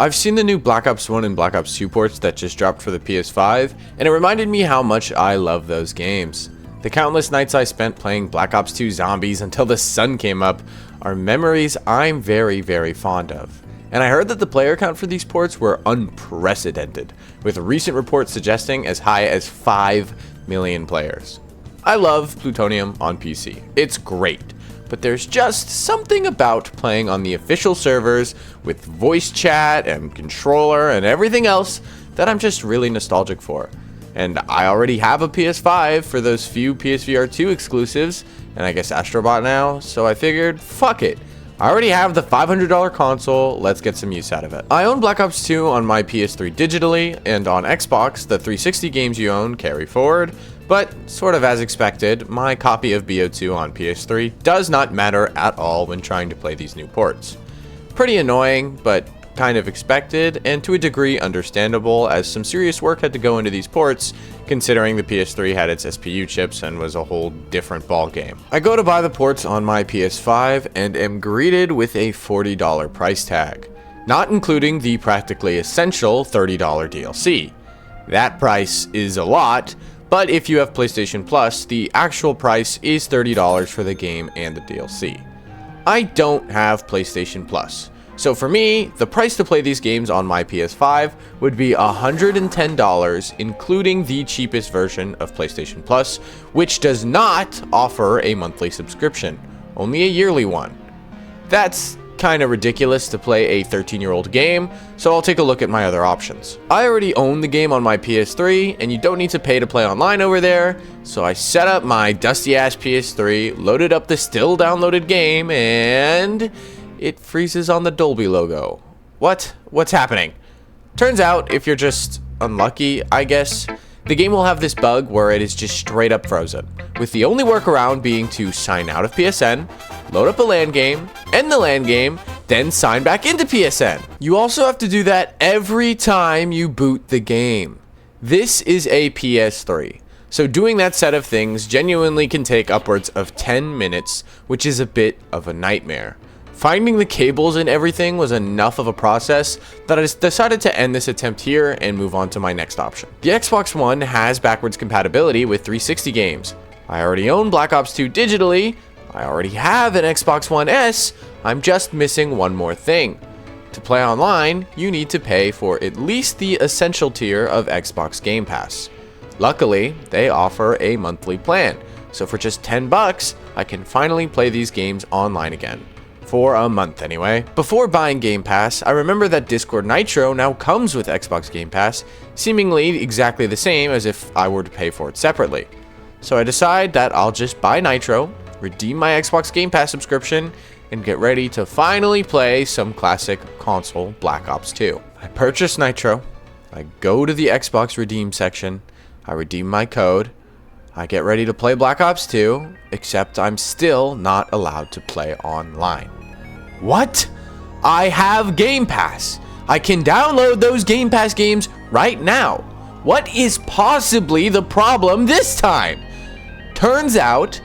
I've seen the new Black Ops 1 and Black Ops 2 ports that just dropped for the PS5, and it reminded me how much I love those games. The countless nights I spent playing Black Ops 2 Zombies until the sun came up are memories I'm very, very fond of. And I heard that the player count for these ports were unprecedented, with recent reports suggesting as high as 5 million players. I love Plutonium on PC. It's great. But there's just something about playing on the official servers with voice chat and controller and everything else that I'm just really nostalgic for. And I already have a PS5 for those few PSVR 2 exclusives, and I guess Astrobot now, so I figured, fuck it. I already have the $500 console, let's get some use out of it. I own Black Ops 2 on my PS3 digitally, and on Xbox, the 360 games you own carry forward. But, sort of as expected, my copy of BO2 on PS3 does not matter at all when trying to play these new ports. Pretty annoying, but kind of expected, and to a degree understandable, as some serious work had to go into these ports, considering the PS3 had its SPU chips and was a whole different ballgame. I go to buy the ports on my PS5 and am greeted with a $40 price tag, not including the practically essential $30 DLC. That price is a lot, but if you have PlayStation Plus, the actual price is $30 for the game and the DLC. I don't have PlayStation Plus, so for me, the price to play these games on my PS5 would be $110, including the cheapest version of PlayStation Plus, which does not offer a monthly subscription, only a yearly one. That's kind of ridiculous to play a 13-year-old game, so I'll take a look at my other options. I already own the game on my PS3, and you don't need to pay to play online over there, so I set up my dusty-ass PS3, loaded up the still downloaded game, and it freezes on the Dolby logo. What's happening? Turns out, if you're just unlucky, I guess, the game will have this bug where it is just straight up frozen, with the only workaround being to sign out of PSN, load up a LAN game, end the LAN game, then sign back into PSN. You also have to do that every time you boot the game. This is a PS3, so doing that set of things genuinely can take upwards of 10 minutes, which is a bit of a nightmare. Finding the cables and everything was enough of a process that I decided to end this attempt here and move on to my next option. The Xbox One has backwards compatibility with 360 games. I already own Black Ops 2 digitally, I already have an Xbox One S, I'm just missing one more thing. To play online, you need to pay for at least the essential tier of Xbox Game Pass. Luckily, they offer a monthly plan, so for just $10, I can finally play these games online again. For a month anyway. Before buying Game Pass, I remember that Discord Nitro now comes with Xbox Game Pass, seemingly exactly the same as if I were to pay for it separately. So I decide that I'll just buy Nitro, redeem my Xbox Game Pass subscription, and get ready to finally play some classic console Black Ops 2. I purchase Nitro, I go to the Xbox redeem section, I redeem my code, I get ready to play Black Ops 2, except I'm still not allowed to play online. What? I have Game Pass. I can download those Game Pass games right now. What is possibly the problem this time? Turns out,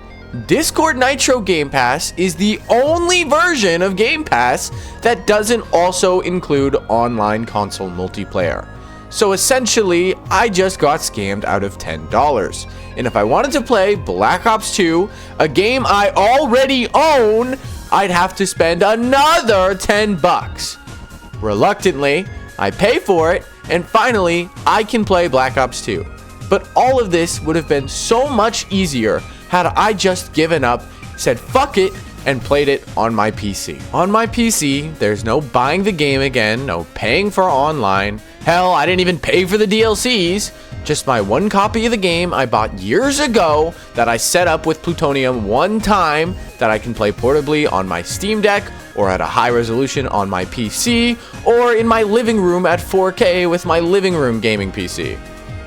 Discord Nitro Game Pass is the only version of Game Pass that doesn't also include online console multiplayer. So essentially, I just got scammed out of $10. And if I wanted to play Black Ops 2, a game I already own, I'd have to spend another $10. Reluctantly, I pay for it, and finally, I can play Black Ops 2. But all of this would have been so much easier had I just given up, said fuck it, and played it on my PC. On my PC, there's no buying the game again, no paying for online. Hell, I didn't even pay for the DLCs. Just my one copy of the game I bought years ago that I set up with Plutonium one time that I can play portably on my Steam Deck or at a high resolution on my PC or in my living room at 4K with my living room gaming PC.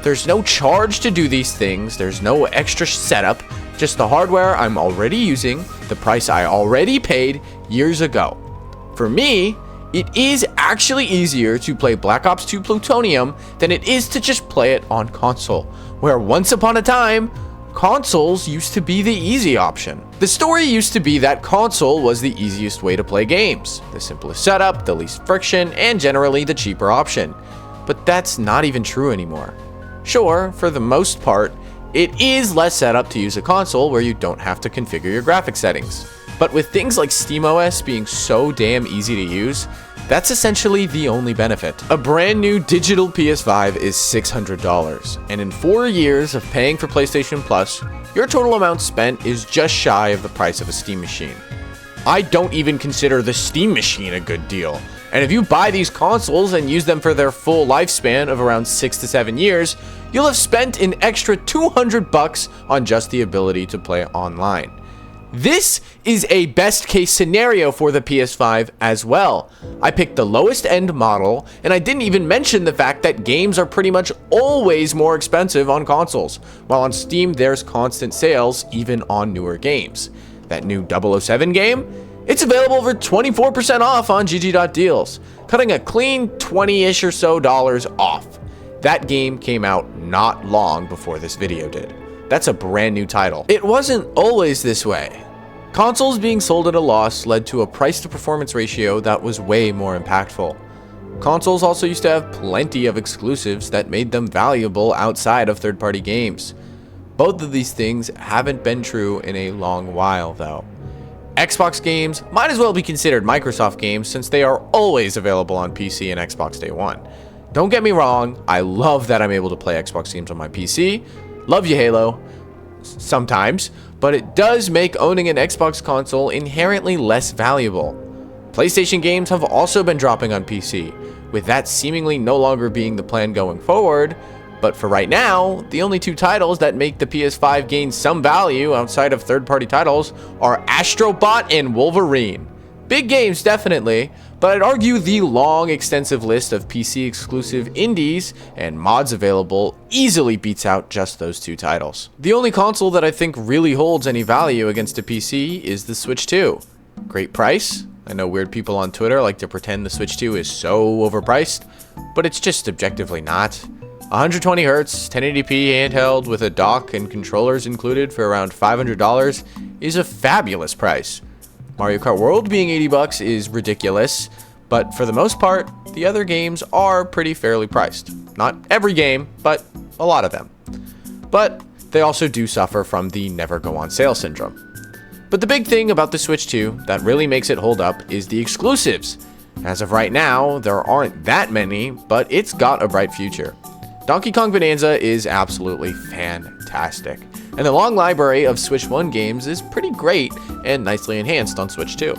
There's no charge to do these things, there's no extra setup, just the hardware I'm already using, the price I already paid years ago. For me, it is actually easier to play Black Ops 2 Plutonium than it is to just play it on console, where once upon a time, consoles used to be the easy option. The story used to be that console was the easiest way to play games, the simplest setup, the least friction, and generally the cheaper option. But that's not even true anymore. Sure, for the most part, it is less setup to use a console where you don't have to configure your graphics settings. But with things like SteamOS being so damn easy to use, that's essentially the only benefit. A brand new digital PS5 is $600, and in 4 years of paying for PlayStation Plus, your total amount spent is just shy of the price of a Steam machine. I don't even consider the Steam machine a good deal, and if you buy these consoles and use them for their full lifespan of around 6 to 7 years, you'll have spent an extra $200 on just the ability to play online. This is a best case scenario for the PS5 as well. I picked the lowest end model, and I didn't even mention the fact that games are pretty much always more expensive on consoles, while on Steam there's constant sales even on newer games. That new 007 game? It's available for 24% off on GG.deals, cutting a clean 20-ish or so dollars off. That game came out not long before this video did. That's a brand new title. It wasn't always this way. Consoles being sold at a loss led to a price to performance ratio that was way more impactful. Consoles also used to have plenty of exclusives that made them valuable outside of third-party games. Both of these things haven't been true in a long while though. Xbox games might as well be considered Microsoft games since they are always available on PC and Xbox Day One. Don't get me wrong, I love that I'm able to play Xbox games on my PC. Love you, Halo. Sometimes, but it does make owning an Xbox console inherently less valuable. PlayStation games have also been dropping on PC, with that seemingly no longer being the plan going forward, but for right now, the only two titles that make the PS5 gain some value outside of third-party titles are Astro Bot and Wolverine. Big games, definitely, but I'd argue the long, extensive list of PC-exclusive indies and mods available easily beats out just those two titles. The only console that I think really holds any value against a PC is the Switch 2. Great price. I know weird people on Twitter like to pretend the Switch 2 is so overpriced, but it's just objectively not. 120Hz, 1080p handheld with a dock and controllers included for around $500 is a fabulous price. Mario Kart World being $80 is ridiculous, but for the most part, the other games are pretty fairly priced. Not every game, but a lot of them. But they also do suffer from the never go on sale syndrome. But the big thing about the Switch 2 that really makes it hold up is the exclusives. As of right now, there aren't that many, but it's got a bright future. Donkey Kong Bonanza is absolutely fantastic, and the long library of Switch 1 games is pretty great and nicely enhanced on Switch 2.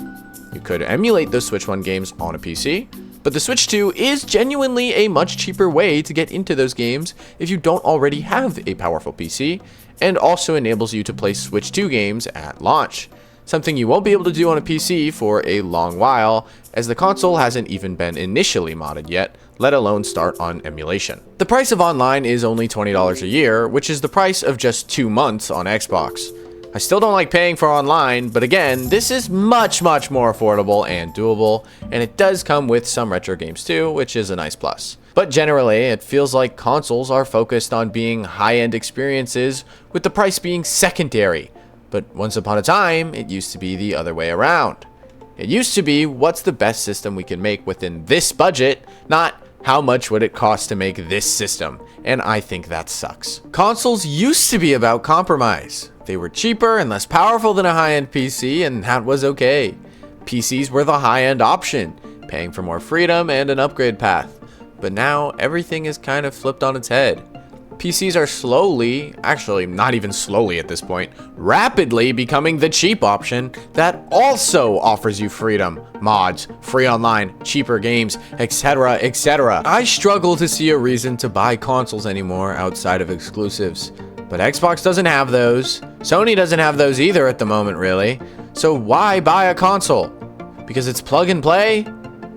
You could emulate those Switch 1 games on a PC, but the Switch 2 is genuinely a much cheaper way to get into those games if you don't already have a powerful PC, and also enables you to play Switch 2 games at launch. Something you won't be able to do on a PC for a long while, as the console hasn't even been initially modded yet, let alone start on emulation. The price of online is only $20 a year, which is the price of just 2 months on Xbox. I still don't like paying for online, but again, this is much more affordable and doable, and it does come with some retro games too, which is a nice plus. But generally, it feels like consoles are focused on being high-end experiences, with the price being secondary. But once upon a time, it used to be the other way around. It used to be, what's the best system we can make within this budget, not how much would it cost to make this system, and I think that sucks. Consoles used to be about compromise. They were cheaper and less powerful than a high-end PC, and that was okay. PCs were the high-end option, paying for more freedom and an upgrade path. But now, everything is kind of flipped on its head. PCs are slowly, actually not even slowly at this point, rapidly becoming the cheap option that also offers you freedom, mods, free online, cheaper games, etc, etc. I struggle to see a reason to buy consoles anymore outside of exclusives. But Xbox doesn't have those, Sony doesn't have those either at the moment really, so why buy a console? Because it's plug and play?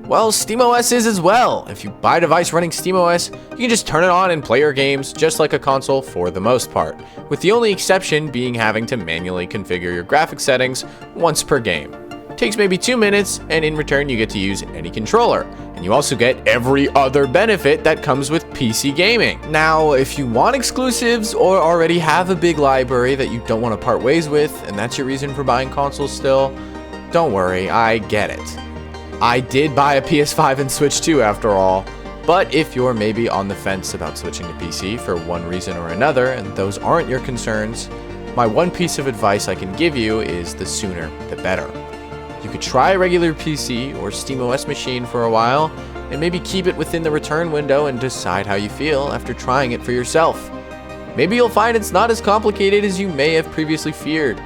Well, SteamOS is as well. If you buy a device running SteamOS, you can just turn it on and play your games just like a console for the most part, with the only exception being having to manually configure your graphics settings once per game. It takes maybe 2 minutes, and in return you get to use any controller, and you also get every other benefit that comes with PC gaming. Now, if you want exclusives or already have a big library that you don't want to part ways with, and that's your reason for buying consoles still, don't worry, I get it. I did buy a PS5 and Switch 2 after all, but if you're maybe on the fence about switching to PC for one reason or another, and those aren't your concerns, my one piece of advice I can give you is the sooner the better. You could try a regular PC or SteamOS machine for a while, and maybe keep it within the return window and decide how you feel after trying it for yourself. Maybe you'll find it's not as complicated as you may have previously feared.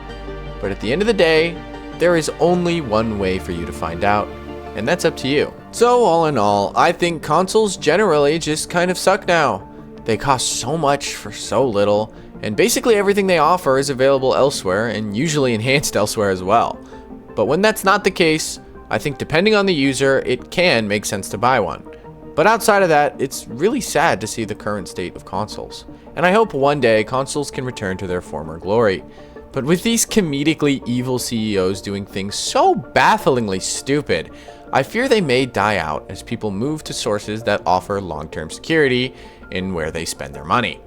But at the end of the day, there is only one way for you to find out, and that's up to you. So all in all, I think consoles generally just kind of suck now. They cost so much for so little, and basically everything they offer is available elsewhere and usually enhanced elsewhere as well. But when that's not the case, I think depending on the user, it can make sense to buy one. But outside of that, it's really sad to see the current state of consoles. And I hope one day consoles can return to their former glory. But with these comedically evil CEOs doing things so bafflingly stupid, I fear they may die out as people move to sources that offer long-term security in where they spend their money.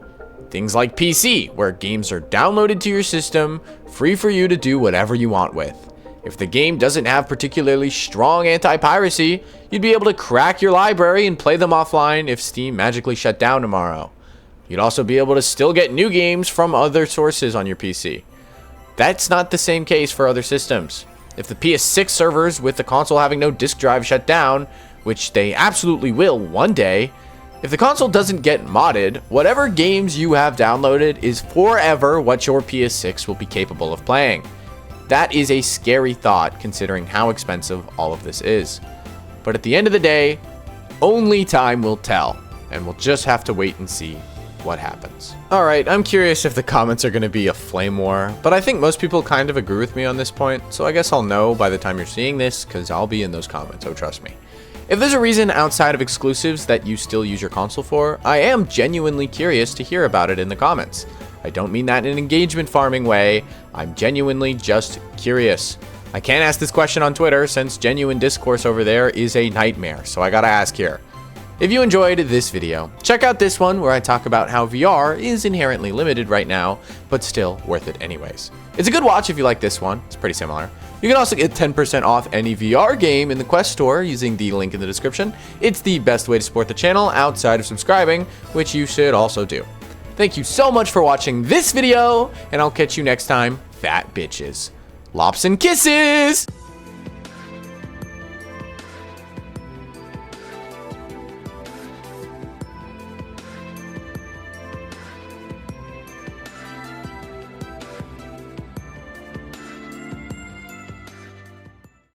Things like PC, where games are downloaded to your system, free for you to do whatever you want with. If the game doesn't have particularly strong anti-piracy, you'd be able to crack your library and play them offline if Steam magically shut down tomorrow. You'd also be able to still get new games from other sources on your PC. That's not the same case for other systems. If the PS6 servers with the console having no disk drive shut down, which they absolutely will one day, if the console doesn't get modded, whatever games you have downloaded is forever what your PS6 will be capable of playing. That is a scary thought considering how expensive all of this is. But at the end of the day, only time will tell, and we'll just have to wait and see what happens. Alright, I'm curious if the comments are going to be a flame war, but I think most people kind of agree with me on this point, so I guess I'll know by the time you're seeing this, because I'll be in those comments, oh trust me. If there's a reason outside of exclusives that you still use your console for, I am genuinely curious to hear about it in the comments. I don't mean that in an engagement farming way, I'm genuinely just curious. I can't ask this question on Twitter since genuine discourse over there is a nightmare, so I gotta ask here. If you enjoyed this video, check out this one where I talk about how VR is inherently limited right now, but still worth it anyways. It's a good watch if you like this one, it's pretty similar. You can also get 10% off any VR game in the Quest store using the link in the description. It's the best way to support the channel outside of subscribing, which you should also do. Thank you so much for watching this video, and I'll catch you next time, fat bitches. Lops and kisses!